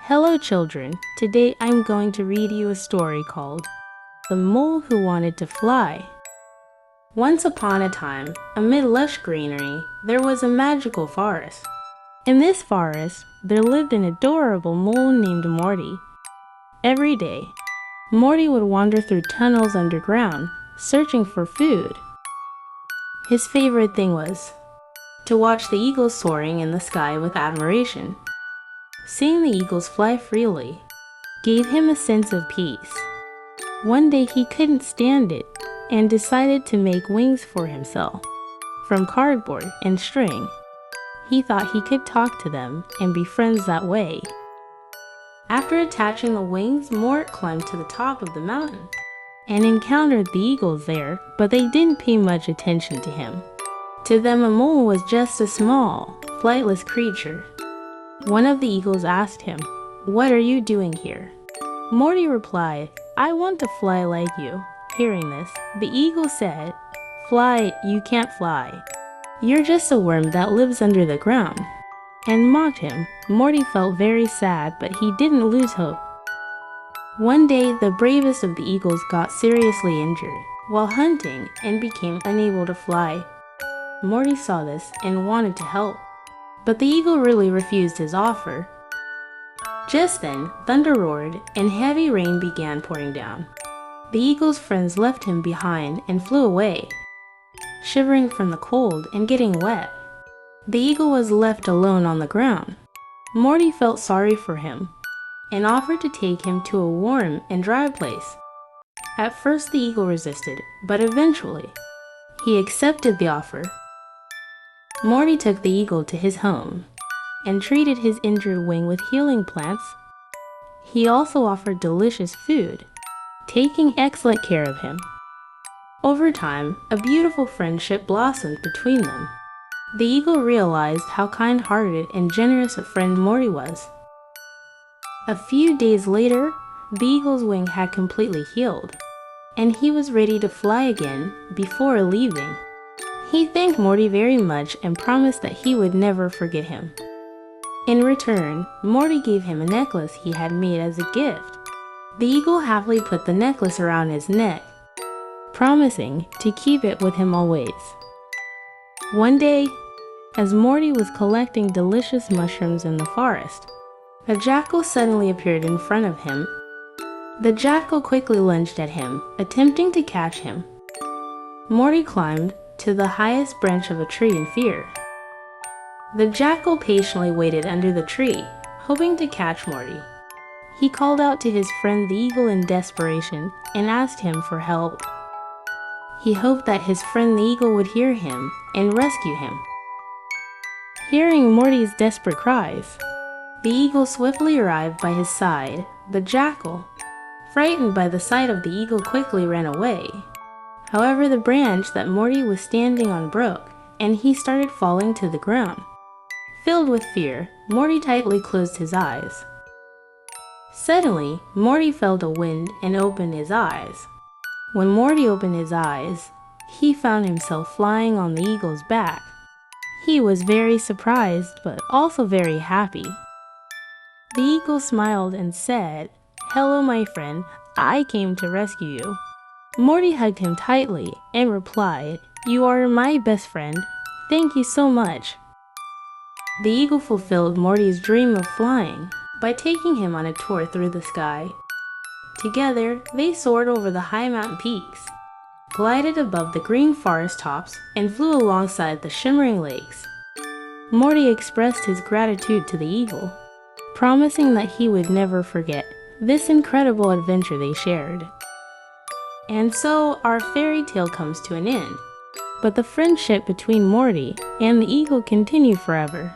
Hello children, today I'm going to read you a story called The Mole Who Wanted to Fly. Once upon a time, amid lush greenery, there was a magical forest. In this forest, there lived an adorable mole named Morty. Every day, Morty would wander through tunnels underground, searching for food. His favorite thing was to watch the eagles soaring in the sky with admiration. Seeing the eagles fly freely gave him a sense of peace. One day he couldn't stand it and decided to make wings for himself from cardboard and string. He thought he could talk to them and be friends that way. After attaching the wings, Mort climbed to the top of the mountain and encountered the eagles there, but they didn't pay much attention to him. To them, a mole was just a small, flightless creature. One of the eagles asked him, "What are you doing here?" Morty replied, "I want to fly like you." Hearing this, the eagle said, "Fly, you can't fly. You're just a worm that lives under the ground," and mocked him. Morty felt very sad, but he didn't lose hope. One day, the bravest of the eagles got seriously injured while hunting and became unable to fly. Morty saw this and wanted to help, but the eagle really refused his offer. Just then, thunder roared and heavy rain began pouring down. The eagle's friends left him behind and flew away, shivering from the cold and getting wet. The eagle was left alone on the ground. Morty felt sorry for him and offered to take him to a warm and dry place. At first the eagle resisted, but eventually he accepted the offer. Morty took the eagle to his home and treated his injured wing with healing plants. He also offered delicious food, taking excellent care of him. Over time, a beautiful friendship blossomed between them. The eagle realized how kind-hearted and generous a friend Morty was. A few days later, the eagle's wing had completely healed, and he was ready to fly again before leaving. He thanked Morty very much and promised that he would never forget him. In return, Morty gave him a necklace he had made as a gift. The eagle happily put the necklace around his neck, promising to keep it with him always. One day, as Morty was collecting delicious mushrooms in the forest, a jackal suddenly appeared in front of him. The jackal quickly lunged at him, attempting to catch him. Morty climbed to the highest branch of a tree in fear. The jackal patiently waited under the tree, hoping to catch Morty. He called out to his friend the eagle in desperation and asked him for help. He hoped that his friend the eagle would hear him and rescue him. Hearing Morty's desperate cries, the eagle swiftly arrived by his side. The jackal, frightened by the sight of the eagle, quickly ran away. However, the branch that Morty was standing on broke, and he started falling to the ground. Filled with fear, Morty tightly closed his eyes. Suddenly, Morty felt a wind and opened his eyes. When Morty opened his eyes, he found himself flying on the eagle's back. He was very surprised, but also very happy. The eagle smiled and said, "Hello, my friend. I came to rescue you." Morty hugged him tightly and replied, "You are my best friend. Thank you so much." The eagle fulfilled Morty's dream of flying by taking him on a tour through the sky. Together, they soared over the high mountain peaks, glided above the green forest tops, and flew alongside the shimmering lakes. Morty expressed his gratitude to the eagle, promising that he would never forget this incredible adventure they shared. And so our fairy tale comes to an end, but the friendship between Morty and the eagle continued forever.